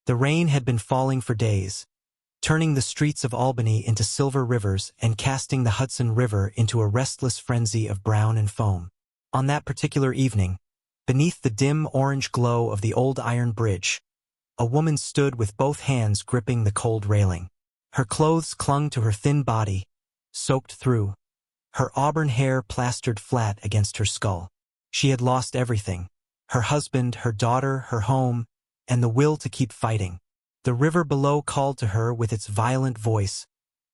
The rain had been falling for days, turning the streets of Albany into silver rivers and casting the Hudson River into a restless frenzy of brown and foam. On that particular evening, beneath the dim orange glow of the old iron bridge, a woman stood with both hands gripping the cold railing. Her clothes clung to her thin body, soaked through, her auburn hair plastered flat against her skull. She had lost everything: her husband, her daughter, her home, and the will to keep fighting. The river below called to her with its violent voice,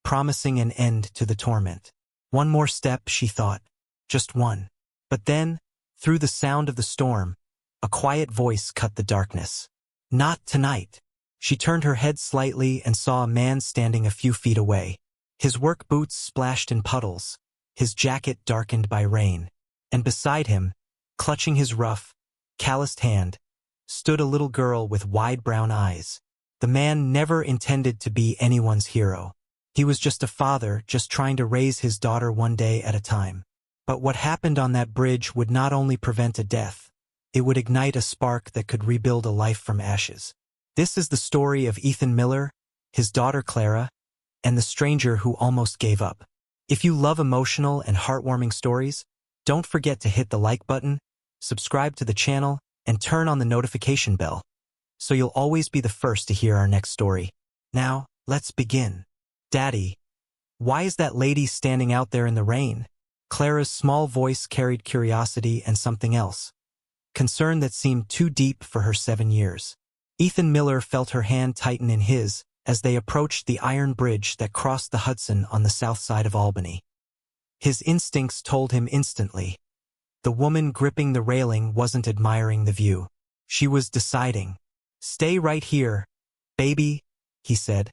promising an end to the torment. One more step, she thought. Just one. But then, through the sound of the storm, a quiet voice cut the darkness. Not tonight. She turned her head slightly and saw a man standing a few feet away. His work boots splashed in puddles, his jacket darkened by rain. And beside him, clutching his rough, calloused hand, stood a little girl with wide brown eyes. The man never intended to be anyone's hero. He was just a father, just trying to raise his daughter one day at a time. But what happened on that bridge would not only prevent a death, it would ignite a spark that could rebuild a life from ashes. This is the story of Ethan Miller, his daughter Clara, and the stranger who almost gave up. If you love emotional and heartwarming stories, don't forget to hit the like button, subscribe to the channel, and turn on the notification bell, so you'll always be the first to hear our next story. Now, let's begin. Daddy, why is that lady standing out there in the rain? Clara's small voice carried curiosity and something else, concern that seemed too deep for her 7 years. Ethan Miller felt her hand tighten in his as they approached the iron bridge that crossed the Hudson on the south side of Albany. His instincts told him instantly. The woman gripping the railing wasn't admiring the view. She was deciding. Stay right here, baby, he said,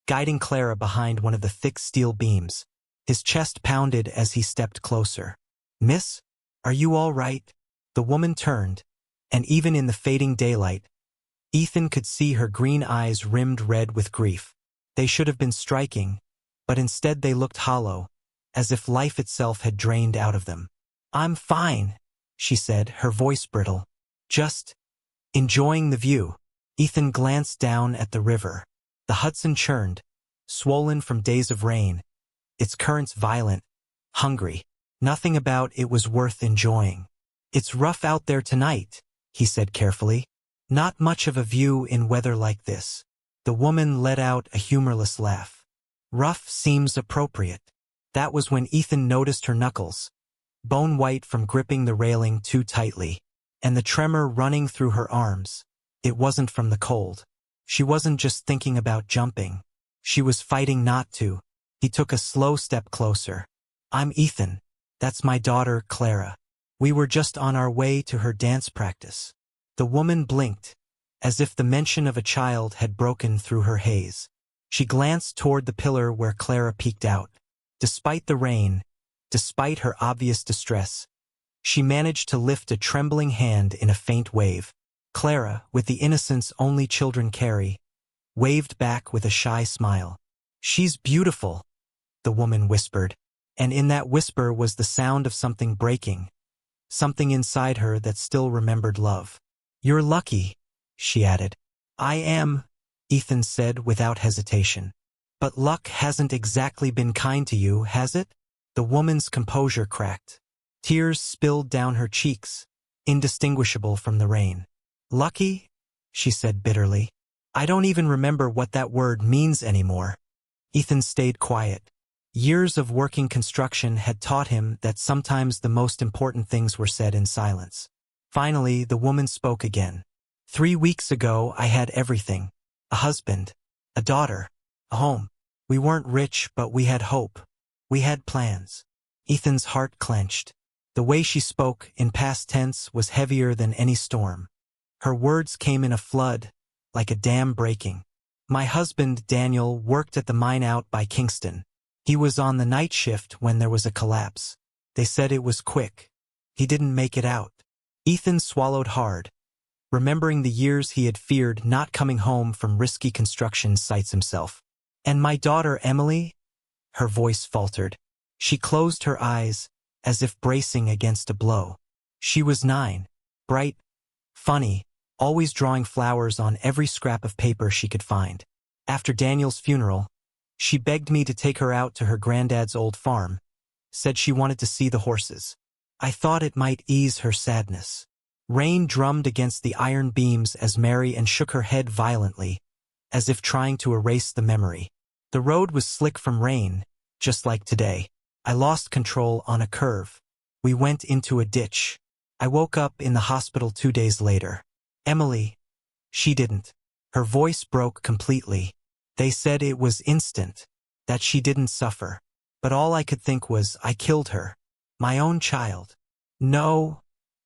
guiding Clara behind one of the thick steel beams. His chest pounded as he stepped closer. Miss, are you all right? The woman turned, and even in the fading daylight, Ethan could see her green eyes rimmed red with grief. They should have been striking, but instead they looked hollow, as if life itself had drained out of them. I'm fine, she said, her voice brittle. Just enjoying the view. Ethan glanced down at the river. The Hudson churned, swollen from days of rain, its currents violent, hungry. Nothing about it was worth enjoying. It's rough out there tonight, he said carefully. Not much of a view in weather like this. The woman let out a humorless laugh. Rough seems appropriate. That was when Ethan noticed her knuckles, bone white from gripping the railing too tightly, and the tremor running through her arms. It wasn't from the cold. She wasn't just thinking about jumping. She was fighting not to. He took a slow step closer. I'm Ethan. That's my daughter, Clara. We were just on our way to her dance practice. The woman blinked, as if the mention of a child had broken through her haze. She glanced toward the pillar where Clara peeked out. Despite the rain, despite her obvious distress, she managed to lift a trembling hand in a faint wave. Clara, with the innocence only children carry, waved back with a shy smile. She's beautiful, the woman whispered, and in that whisper was the sound of something breaking, something inside her that still remembered love. You're lucky, she added. I am, Ethan said without hesitation. But luck hasn't exactly been kind to you, has it? The woman's composure cracked. Tears spilled down her cheeks, indistinguishable from the rain. Lucky? She said bitterly. I don't even remember what that word means anymore. Ethan stayed quiet. Years of working construction had taught him that sometimes the most important things were said in silence. Finally, the woman spoke again. 3 weeks ago, I had everything. A husband, a daughter, a home. We weren't rich, but we had hope. We had plans. Ethan's heart clenched. The way she spoke, in past tense, was heavier than any storm. Her words came in a flood, like a dam breaking. My husband, Daniel, worked at the mine out by Kingston. He was on the night shift when there was a collapse. They said it was quick. He didn't make it out. Ethan swallowed hard, remembering the years he had feared not coming home from risky construction sites himself. And my daughter, Emily? Her voice faltered. She closed her eyes, as if bracing against a blow. She was 9, bright, funny, always drawing flowers on every scrap of paper she could find. After Daniel's funeral, she begged me to take her out to her granddad's old farm, said she wanted to see the horses. I thought it might ease her sadness. Rain drummed against the iron beams as Marianne shook her head violently, as if trying to erase the memory. The road was slick from rain, just like today. I lost control on a curve. We went into a ditch. I woke up in the hospital 2 days later. Emily. She didn't. Her voice broke completely. They said it was instant, that she didn't suffer. But all I could think was, I killed her. My own child. No,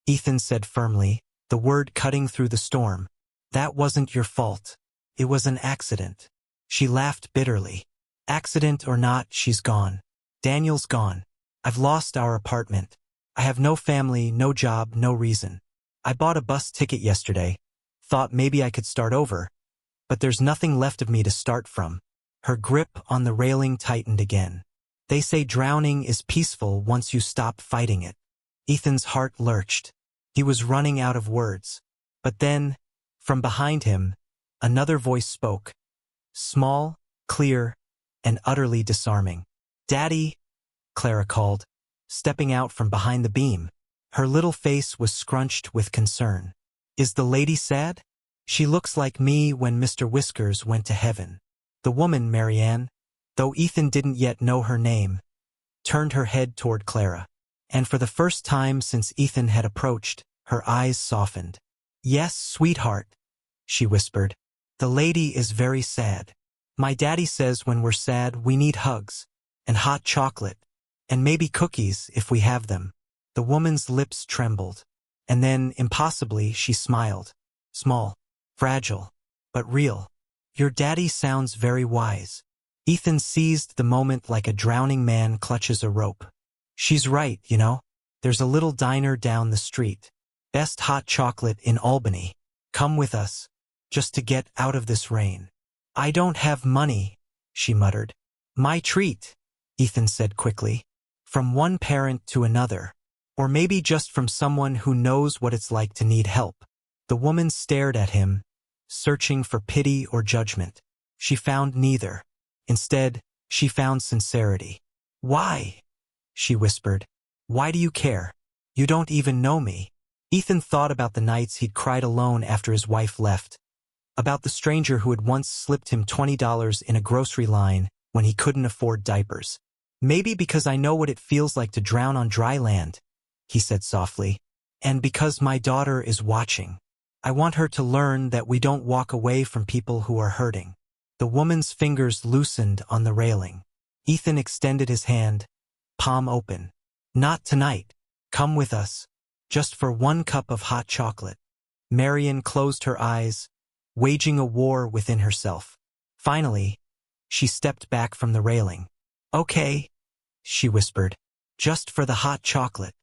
Ethan said firmly, the word cutting through the storm. That wasn't your fault. It was an accident. She laughed bitterly. Accident or not, she's gone. Daniel's gone. I've lost our apartment. I have no family, no job, no reason. I bought a bus ticket yesterday. Thought maybe I could start over. But there's nothing left of me to start from. Her grip on the railing tightened again. They say drowning is peaceful once you stop fighting it. Ethan's heart lurched. He was running out of words. But then, from behind him, another voice spoke. Small, clear, and utterly disarming. Daddy, Clara called, stepping out from behind the beam. Her little face was scrunched with concern. Is the lady sad? She looks like me when Mr. Whiskers went to heaven. The woman, Marianne, though Ethan didn't yet know her name, turned her head toward Clara. And for the first time since Ethan had approached, her eyes softened. Yes, sweetheart, she whispered. The lady is very sad. My daddy says when we're sad we need hugs, and hot chocolate, and maybe cookies if we have them. The woman's lips trembled, and then, impossibly, she smiled. Small, fragile, but real. Your daddy sounds very wise. Ethan seized the moment like a drowning man clutches a rope. She's right, you know. There's a little diner down the street. Best hot chocolate in Albany. Come with us, just to get out of this rain. I don't have money, she muttered. My treat, Ethan said quickly. From one parent to another. Or maybe just from someone who knows what it's like to need help. The woman stared at him, searching for pity or judgment. She found neither. Instead, she found sincerity. Why? She whispered. Why do you care? You don't even know me. Ethan thought about the nights he'd cried alone after his wife left. About the stranger who had once slipped him $20 in a grocery line when he couldn't afford diapers. Maybe because I know what it feels like to drown on dry land, he said softly. And because my daughter is watching. I want her to learn that we don't walk away from people who are hurting. The woman's fingers loosened on the railing. Ethan extended his hand, palm open. Not tonight. Come with us. Just for 1 cup of hot chocolate. Marianne closed her eyes, waging a war within herself. Finally, she stepped back from the railing. Okay, she whispered. Just for the hot chocolate.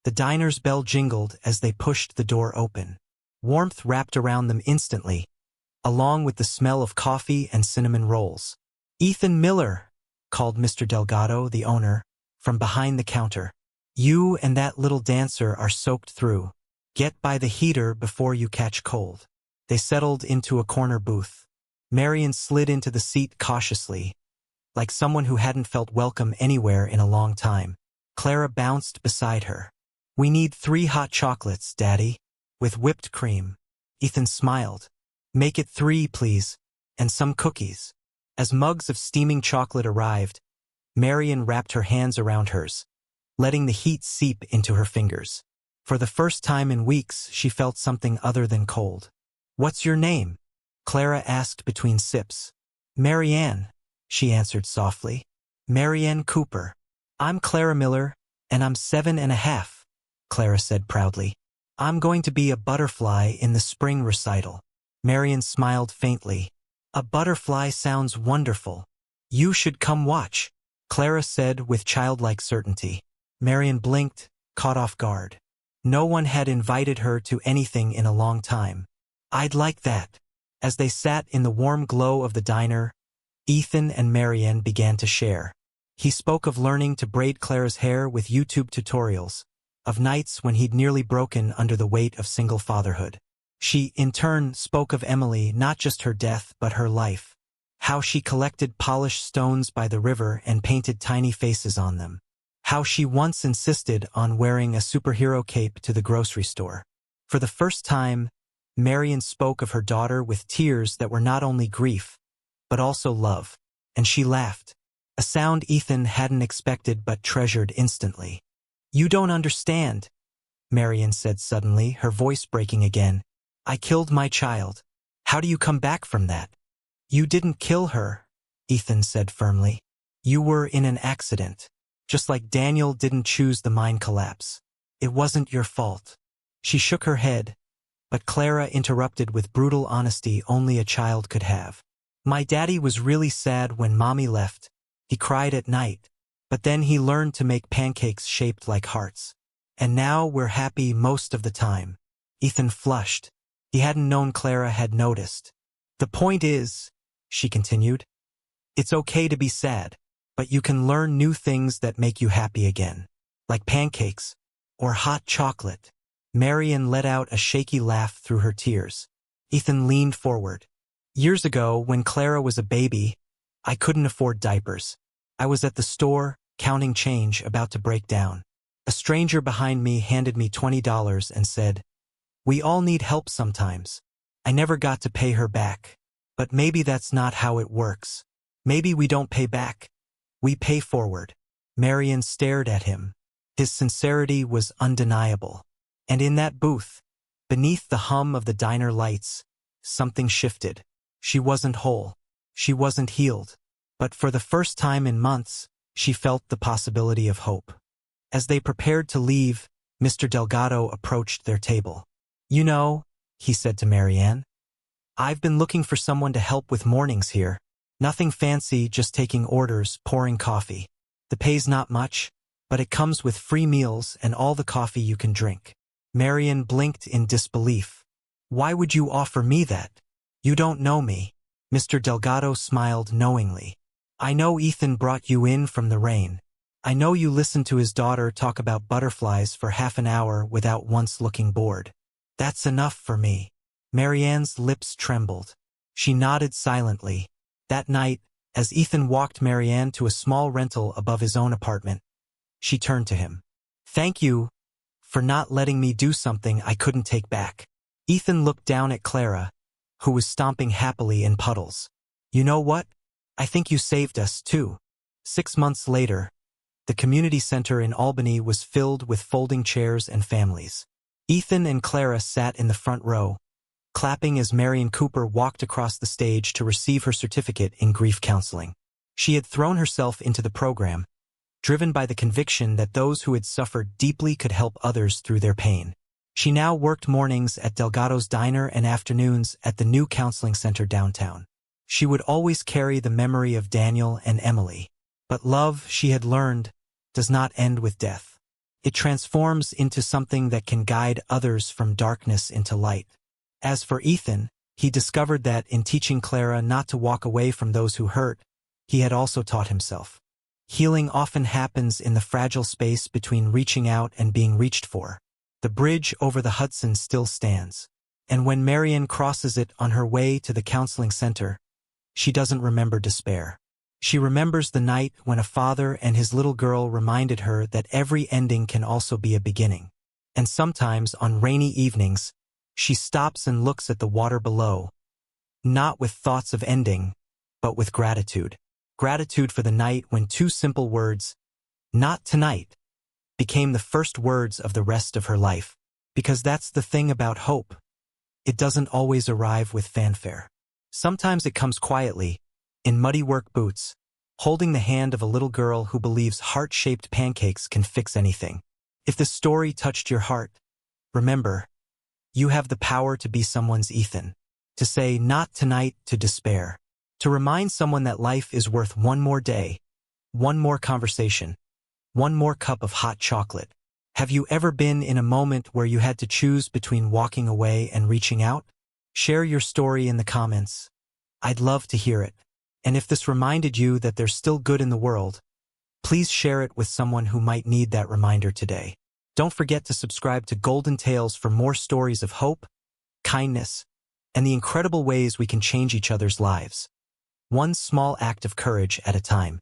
The diner's bell jingled as they pushed the door open. Warmth wrapped around them instantly, along with the smell of coffee and cinnamon rolls. Ethan Miller, called Mr. Delgado, the owner, from behind the counter. You and that little dancer are soaked through. Get by the heater before you catch cold. They settled into a corner booth. Marianne slid into the seat cautiously, like someone who hadn't felt welcome anywhere in a long time. Clara bounced beside her. We need 3 hot chocolates, Daddy, with whipped cream. Ethan smiled. Make it 3, please, and some cookies. As mugs of steaming chocolate arrived, Marianne wrapped her hands around hers, letting the heat seep into her fingers. For the first time in weeks, she felt something other than cold. What's your name? Clara asked between sips. Marianne, she answered softly. Marianne Cooper. I'm Clara Miller, and I'm 7½, Clara said proudly. I'm going to be a butterfly in the spring recital. Marianne smiled faintly. A butterfly sounds wonderful. You should come watch, Clara said with childlike certainty. Marianne blinked, caught off guard. No one had invited her to anything in a long time. I'd like that. As they sat in the warm glow of the diner, Ethan and Marianne began to share. He spoke of learning to braid Clara's hair with YouTube tutorials, of nights when he'd nearly broken under the weight of single fatherhood. She, in turn, spoke of Emily, not just her death but her life. How she collected polished stones by the river and painted tiny faces on them. How she once insisted on wearing a superhero cape to the grocery store. For the first time, Marian spoke of her daughter with tears that were not only grief, but also love. And she laughed. A sound Ethan hadn't expected but treasured instantly. "You don't understand," Marian said suddenly, her voice breaking again. "I killed my child. How do you come back from that?" "You didn't kill her," Ethan said firmly. "You were in an accident. Just like Daniel didn't choose the mine collapse. It wasn't your fault." She shook her head, but Clara interrupted with brutal honesty only a child could have. "My daddy was really sad when Mommy left. He cried at night. But then he learned to make pancakes shaped like hearts. And now we're happy most of the time." Ethan flushed. He hadn't known Clara had noticed. "The point is," she continued, "it's okay to be sad, but you can learn new things that make you happy again. Like pancakes, or hot chocolate." Marian let out a shaky laugh through her tears. Ethan leaned forward. "Years ago, when Clara was a baby, I couldn't afford diapers. I was at the store, counting change, about to break down. A stranger behind me handed me $20 and said, 'We all need help sometimes.' I never got to pay her back. But maybe that's not how it works. Maybe we don't pay back. We pay forward." Marian stared at him. His sincerity was undeniable. And in that booth, beneath the hum of the diner lights, something shifted. She wasn't whole. She wasn't healed. But for the first time in months, she felt the possibility of hope. As they prepared to leave, Mr. Delgado approached their table. "You know," he said to Marianne, "I've been looking for someone to help with mornings here. Nothing fancy, just taking orders, pouring coffee. The pay's not much, but it comes with free meals and all the coffee you can drink." Marian blinked in disbelief. "Why would you offer me that? You don't know me." Mr. Delgado smiled knowingly. "I know Ethan brought you in from the rain. I know you listened to his daughter talk about butterflies for half an hour without once looking bored. That's enough for me." Marianne's lips trembled. She nodded silently. That night, as Ethan walked Marianne to a small rental above his own apartment, she turned to him. "Thank you for not letting me do something I couldn't take back." Ethan looked down at Clara, who was stomping happily in puddles. "You know what? I think you saved us, too." 6 months later, the community center in Albany was filled with folding chairs and families. Ethan and Clara sat in the front row, clapping as Marian Cooper walked across the stage to receive her certificate in grief counseling. She had thrown herself into the program, driven by the conviction that those who had suffered deeply could help others through their pain. She now worked mornings at Delgado's Diner and afternoons at the new counseling center downtown. She would always carry the memory of Daniel and Emily. But love, she had learned, does not end with death. It transforms into something that can guide others from darkness into light. As for Ethan, he discovered that in teaching Clara not to walk away from those who hurt, he had also taught himself. Healing often happens in the fragile space between reaching out and being reached for. The bridge over the Hudson still stands. And when Marian crosses it on her way to the counseling center, she doesn't remember despair. She remembers the night when a father and his little girl reminded her that every ending can also be a beginning. And sometimes, on rainy evenings, she stops and looks at the water below, not with thoughts of ending, but with gratitude. Gratitude for the night when 2 simple words, "Not tonight," became the first words of the rest of her life. Because that's the thing about hope. It doesn't always arrive with fanfare. Sometimes it comes quietly, in muddy work boots, holding the hand of a little girl who believes heart-shaped pancakes can fix anything. If this story touched your heart, remember, you have the power to be someone's Ethan. To say not tonight to despair. To remind someone that life is worth one more day, one more conversation, one more cup of hot chocolate. Have you ever been in a moment where you had to choose between walking away and reaching out? Share your story in the comments. I'd love to hear it. And if this reminded you that there's still good in the world, please share it with someone who might need that reminder today. Don't forget to subscribe to Golden Tales for more stories of hope, kindness, and the incredible ways we can change each other's lives. One small act of courage at a time.